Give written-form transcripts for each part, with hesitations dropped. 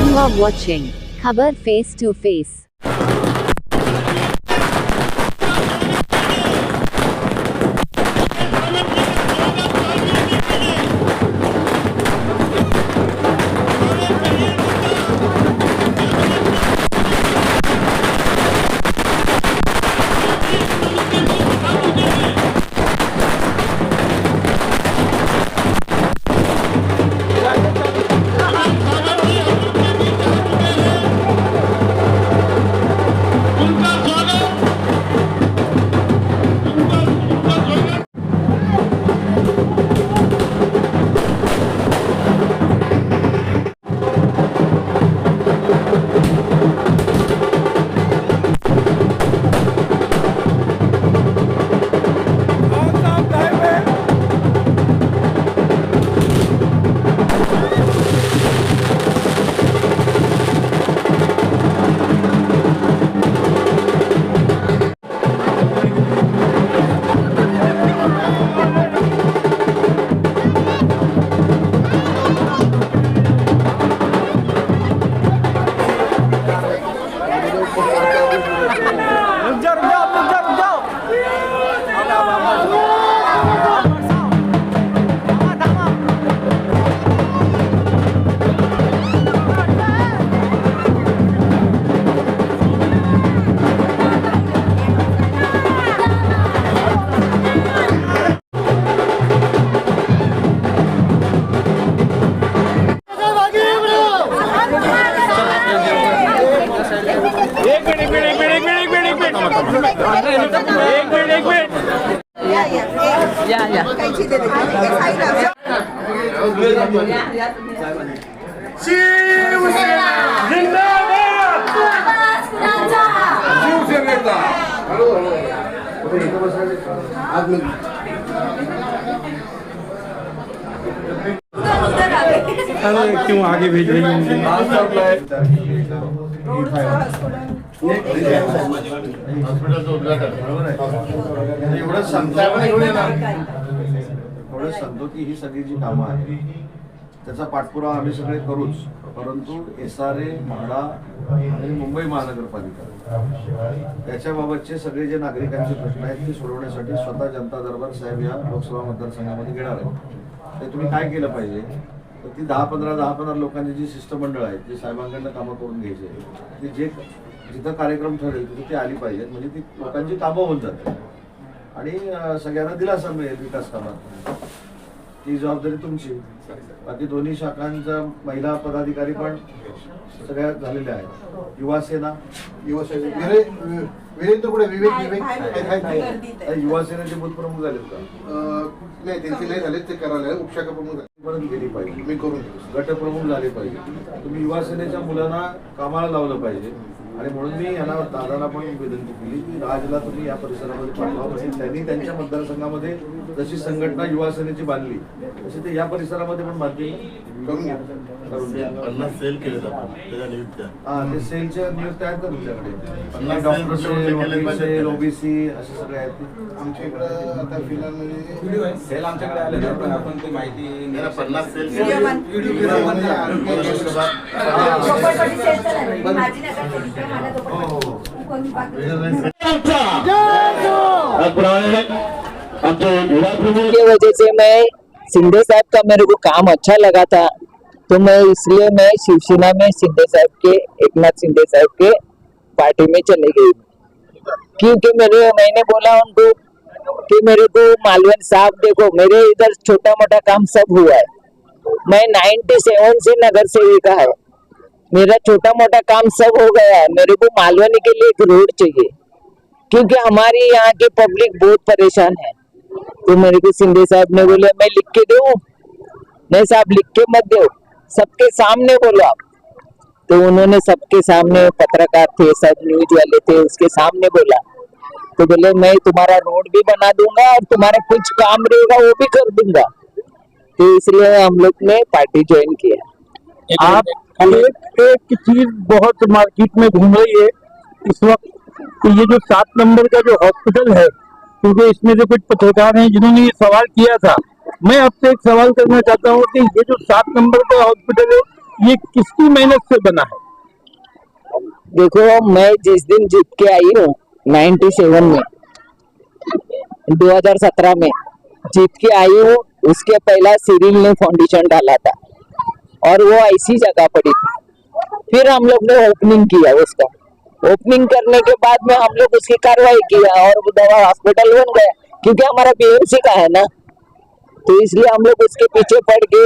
You are watching Khabar Face to Face. अरे क्यों आगे भेज रही है? एवढं सांगतो की ही सगळी जी कामं आहेत त्याचा पाठपुरावा आम्ही सगळे करूच, परंतु SRA, म्हाडा आणि मुंबई महानगरपालिका त्याच्याबाबतचे सगळे जे नागरिकांचे प्रश्न आहेत ते सोडवण्यासाठी स्वतः जनता दरबार साहेब या लोकसभा मतदारसंघामध्ये घेणार आहेत. ते तुम्ही काय केलं पाहिजे तर ती 10-15 लोकांची जी शिष्टमंडळ आहेत जे साहेबांकडनं कामं करून घ्यायचे ते जे जिथं कार्यक्रम ठरेल तिथे ते आली पाहिजेत, म्हणजे ती लोकांची कामं होऊन जातात आणि सगळ्यांना दिलासा मिळेल विकास कामात. ती जबाबदारी तुमची. बाकी दोन्ही शाखांचा महिला पदाधिकारी पण सगळ्या झालेल्या आहेत. युवासेना वीरेंद्र कुठे विवेक युवा सेनेचे बूथ प्रमुख झालेत का? नाही, त्यांचे नाही झाले, ते करायला उपशाखा प्रमुख परत गेली पाहिजे, मी करून गट प्रमुख झाले पाहिजे. तुम्ही युवा सेनेच्या मुलांना कामाला लावलं पाहिजे आणि म्हणून मी यांना दादाला पण विनंती केली की राजला तुम्ही या परिसरामध्ये पाठवा, म्हणजे त्यांनी त्यांच्या मतदारसंघामध्ये जशी संघटना युवा सेनेची बांधली तशी ते या परिसरामध्ये पण बांधली करून घ्या. सेल केले जातात त्याच्या निमित्त. ते सेलच्या नियुक्त आहेत का तुमच्याकडे? डॉक्टर सेल, OBC असे सगळे आहेत आमच्या इकडं आता फिलहाल म्हणजे सेल आमच्याकडे आले पण आपण ती माहिती 50 सेल की वजह से मैं शिंदे साहब का मेरे को काम अच्छा लगा था, तो मैं इसलिए मैं शिवसेना में शिंदे साहब के, एकनाथ शिंदे साहब के पार्टी में चले गई, क्योंकि मैंने बोला उनको कि मेरे को मालवीय साहब देखो मेरे इधर छोटा मोटा काम सब हुआ है, मैं 97 से नगर सेविका है, मेरा छोटा मोटा काम सब हो गया है, मेरे को मालवनी के लिए एक रोड चाहिए क्योंकि हमारी यहाँ की पब्लिक बहुत परेशान है। तो मेरे को शिंदे साहब ने बोले मैं लिख के दूं? नहीं साहब लिख के मत दो, सबके सामने बोलो आप। तो उन्होंने सबके सामने, पत्रकार थे सब, न्यूज वाले थे, उसके सामने बोला। तो बोले मैं तुम्हारा रोड भी बना दूंगा और तुम्हारा कुछ काम रहेगा वो भी कर दूंगा। तो इसलिए हम लोग ने पार्टी ज्वाइन किया। आप एक चीज बहुत मार्केट में घूम रही है इस वक्त, तो ये जो 7 नंबर का जो हॉस्पिटल है, क्योंकि इसमें जो कुछ पत्रकार हैं जिन्होंने ये सवाल किया था मैं आपसे एक सवाल करना चाहता हूँ कि ये जो 7 नंबर का हॉस्पिटल है ये किसकी मेहनत से बना है? देखो, मैं जिस दिन जीत के आई हूँ 97 में, 2017 में जीत के आई हूँ, उसके पहला सिरिल ने फाउंडेशन डाला था और वो ऐसी जगह पड़ी थी। फिर हम लोग ने ओपनिंग किया उसका। ओपनिंग करने के बाद में हम लोग उसकी कार्रवाई किया और वो दवा हॉस्पिटल बन गया, क्योंकि हमारा बीएमसी का है ना, तो इसलिए हम लोग उसके पीछे पड़ के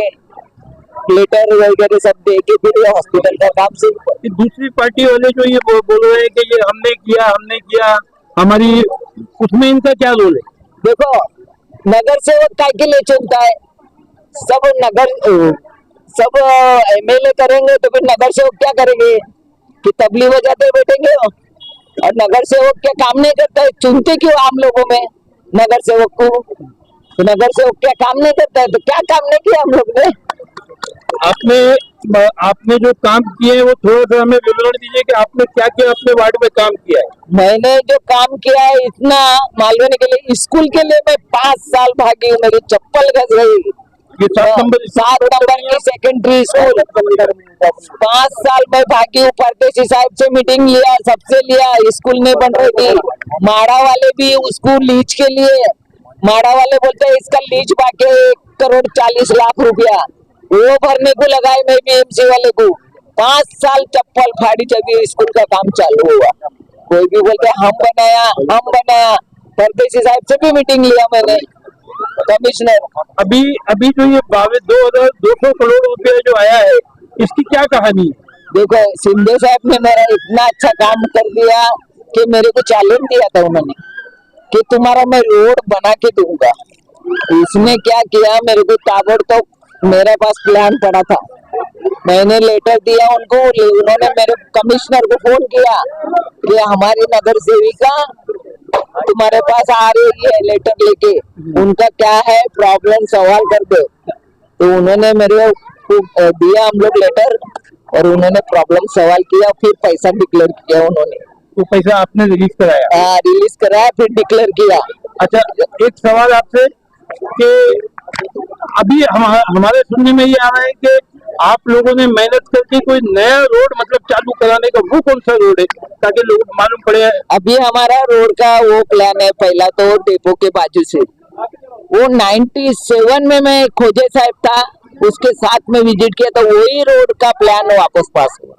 लेटर वगैरह सब दे के फिर हॉस्पिटल का काम शुरू किया। कि दूसरी पार्टी वाले जो ये बोल रहे हैं कि ये हमने किया हमारी, उसमें इनका क्या रोल है? देखो, नगर सेवक काय के लिए चुनता है? सब एमएलए करेंगे तो फिर नगर सेवक क्या करेंगे? कि तबली बजाते बैठेंगे? और नगर सेवक क्या काम नहीं करता है? चुनते क्यों आम लोगों में नगर सेवक को? तो नगर सेवक क्या काम नहीं करता है? तो क्या काम नहीं किया हम लोग ने? आपने जो काम किए हैं वो थोड़ा सा हमें विवरण दीजिए कि आपने क्या क्या अपने वार्ड में काम किया है। मैंने जो काम किया है इतना मालूम के लिए, स्कूल के लिए मैं 5 साल भागी हूँ, मेरी चप्पल घस गई। ये 7 नंबर की सेकेंडरी स्कूल 5 साल में भागी हूँ। परदेसी साहब से मीटिंग लिया, सबसे लिया, स्कूल नहीं बन रही थी। माड़ा वाले भी उसको लीज के लिए, माड़ा वाले बोलते हैं इसका लीज बाकी 1,40,00,000 रुपया, वो भरने को लगाए मैं बीएमसी वाले को। 5 साल चप्पल फाड़ी जब ये स्कूल का काम चालू हुआ। कोई भी बोलते हम बनाया। परदेसी साहब से भी मीटिंग लिया मैंने, कमिश्नर। अभी जो ये 2,200 करोड़ रुपया जो आया है इसकी क्या कहानी है? देखो, शिंदे साहब ने मेरा इतना अच्छा काम कर दिया कि मेरे को चैलेंज दिया था उन्होंने कि तुम्हारा मैं रोड बना के दूंगा। उसने क्या किया, मेरे को ताबड़तोड़, मेरे पास प्लान पड़ा था, मैंने लेटर दिया उनको, उन्होंने मेरे कमिश्नर को फोन किया कि हमारी नगर सेविका तुम्हारे पास आ रही है लेटर लेके, उनका क्या है प्रॉब्लम सवाल कर दो। तो उन्होंने मेरे को दिया हम लोग लेटर और उन्होंने प्रॉब्लम सवाल किया, फिर पैसा डिक्लेयर किया उन्होंने। तो पैसा आपने रिलीज कराया? रिलीज कराया, फिर डिक्लेयर किया। अच्छा, एक सवाल आपसे कि अभी हमारे सुनने में ये आ रहा है कि आप लोगों ने मेहनत करके कोई नया रोड मतलब चालू कराने का, वो कौन सा रोड है ताकि लोगों को मालूम पड़े? अभी हमारा रोड का वो प्लान है, पहला तो डेपो के बाजू से, वो 97 में मैं खोजे साहब था, उसके साथ में विजिट किया था, वही रोड का प्लान वापस पास हुआ।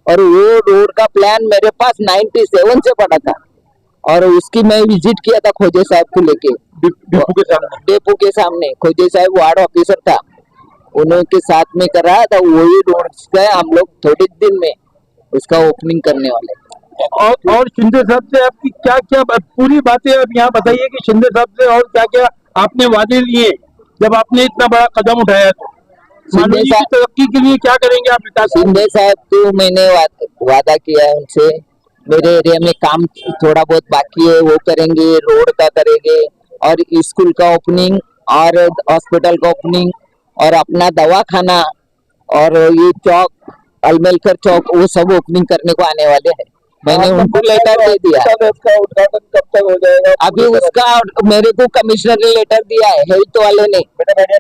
और वो रोड का प्लान मेरे पास 97 से पड़ा था और उसकी मैं विजिट किया था खोजे साहब को लेके डेपो के सामने। खोजे साहब वार्ड ऑफिसर था, उनके साथ में कराया था। वही रोड का हम लोग थोड़े दिन में उसका ओपनिंग करने वाले। और शिंदे साहब से आपकी क्या क्या पूरी बातें आप यहाँ बताइए कि शिंदे साहब से और क्या क्या आपने वादे लिए जब आपने इतना बड़ा कदम उठाया? तो शिंदे साहब की तरक्की के लिए क्या करेंगे आप? शिंदे साहब को मैंने वादा किया है उनसे, मेरे एरिया में काम थोड़ा बहुत बाकी है वो करेंगे, रोड का करेंगे और स्कूल का ओपनिंग और हॉस्पिटल का ओपनिंग और अपना दवाखाना और ये चौक अलमेलकर चौक वो सब ओपनिंग करने को आने वाले हैं। मैंने उनको लेटर दे दिया। उसका उद्घाटन कब तक हो जाएगा? अभी उसका मेरे को कमिश्नर ने लेटर दिया है हेल्थ वाले ने,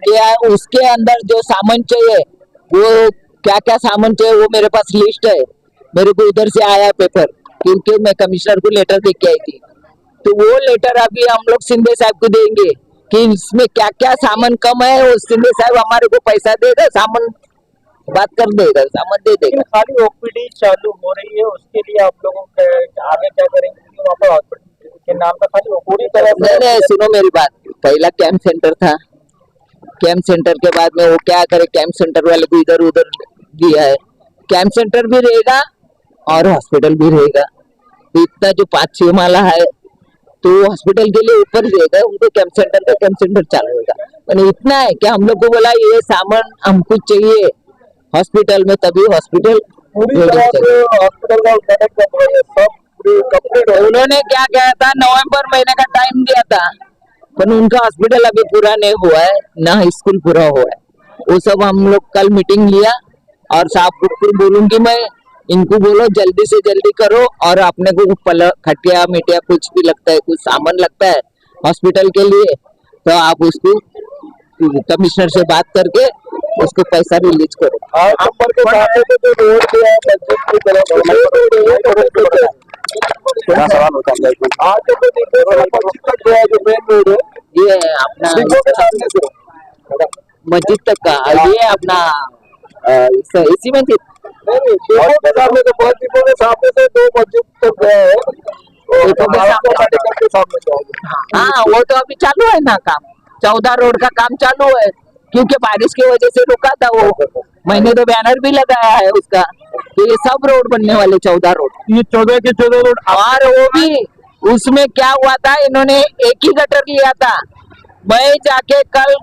क्या उसके अंदर जो सामान चाहिए, वो क्या क्या सामान चाहिए वो मेरे पास लिस्ट है, मेरे को उधर से आया पेपर, क्योंकि मैं कमिश्नर को लेटर दे के आई थी। तो वो लेटर अभी हम लोग शिंदे साहब को देंगे कि इसमें क्या क्या सामान कम है, वो शिंदे साहब हमारे को पैसा देगा, सामान बात कर देगा, सामान दे देगा। खाली ओपीडी चालू हो रही है, उसके लिए आप लोगों आगे क्या करेंगे? वहाँ पर हॉस्पिटल के नाम पर खाली पूरी तरह नहीं, सुनो मेरी बात, पहला कैंप सेंटर था, कैंप सेंटर के बाद में वो क्या करे, कैंप सेंटर वाले को इधर उधर दिया है, कैंप सेंटर भी रहेगा और हॉस्पिटल भी रहेगा। इतना जो 5-6 माला है तो हॉस्पिटल के लिए ऊपर रहेगा, उनको कैंप सेंटर का कैंप सेंटर चालू होगा। पर इतना है कि हम लोग को बोला ये सामान हमको चाहिए हॉस्पिटल में, तभी हॉस्पिटल हॉस्पिटल का उद्घाटन कब होगा? सब कंप्लीट हो। उन्होंने क्या कहा था, नवंबर महीने का टाइम दिया था, पर उनका हॉस्पिटल अभी पूरा नहीं हुआ है, ना स्कूल पूरा हुआ है। वो सब हम लोग कल मीटिंग लिया और साहब को बोलूंगी मैं, इनको बोलो जल्दी से जल्दी करो और अपने को खटिया मिटिया कुछ भी लगता है, कुछ सामान लगता है हॉस्पिटल के लिए, तो आप उसको कमिश्नर से बात करके उसको पैसा रिलीज करो। नंबर के सामने से जो रोड दिया है मस्जिद की तरफ क्या सवाल होता है आगे तो देखिए मस्जिद तक गया जो मेन रोड है ये अपना डिपो के सामने से मस्जिद तक का ये अपना इसी में थी। नहीं डिपो के सामने से बस डिपो के सामने से 2 मस्जिद तक गया है डिपो के सामने मेडिकल के सामने जाओगे। हाँ वो तो अभी चालू है ना काम, 14 रोड का काम चालू है क्योंकि बारिश की वजह से रुका था वो। मैंने तो बैनर भी लगाया है उसका कि ये सब रोड बनने वाले 14 रोड। ये 14 के 14 रोड और वो भी उसमें क्या हुआ था, इन्होंने एक ही गटर लिया था। मैं जाके कल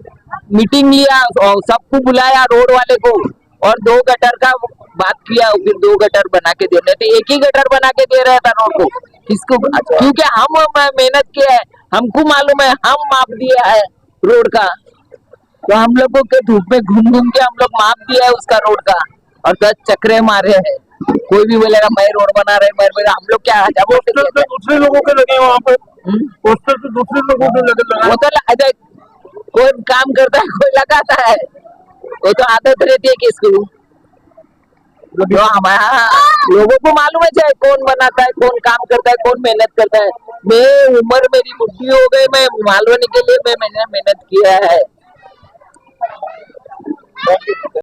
मीटिंग लिया और सबको बुलाया रोड वाले को और 2 गटर का बात किया, फिर 2 गटर बना के देने थे। एक ही गटर बना के दे रहा था रोड को किसको, क्योंकि हम मेहनत किया है, हमको मालूम है, हम माप दिया है रोड का। तो हम लोगों के धूप में घूम घूम के हम लोग माप दिया है उसका रोड का और 10 चक्रे मारे हैं। कोई भी बोलेगा मैं रोड बना रहे मैं, हम लोग क्या पोस्टर तो दूसरे लोगों के लगे वहाँ पे, पोस्टर तो दूसरे लोगों के लगे वो तो कोई काम करता है कोई लगाता है, वो तो आदत रहती है किसको। जो हमारा लोगों को मालूम है चाहे कौन बनाता है, कौन काम करता है, कौन मेहनत करता है। मैं उम्र मेरी बुढ़ी हो गई, मैं मालूम के लिए मैंने मेहनत किया है।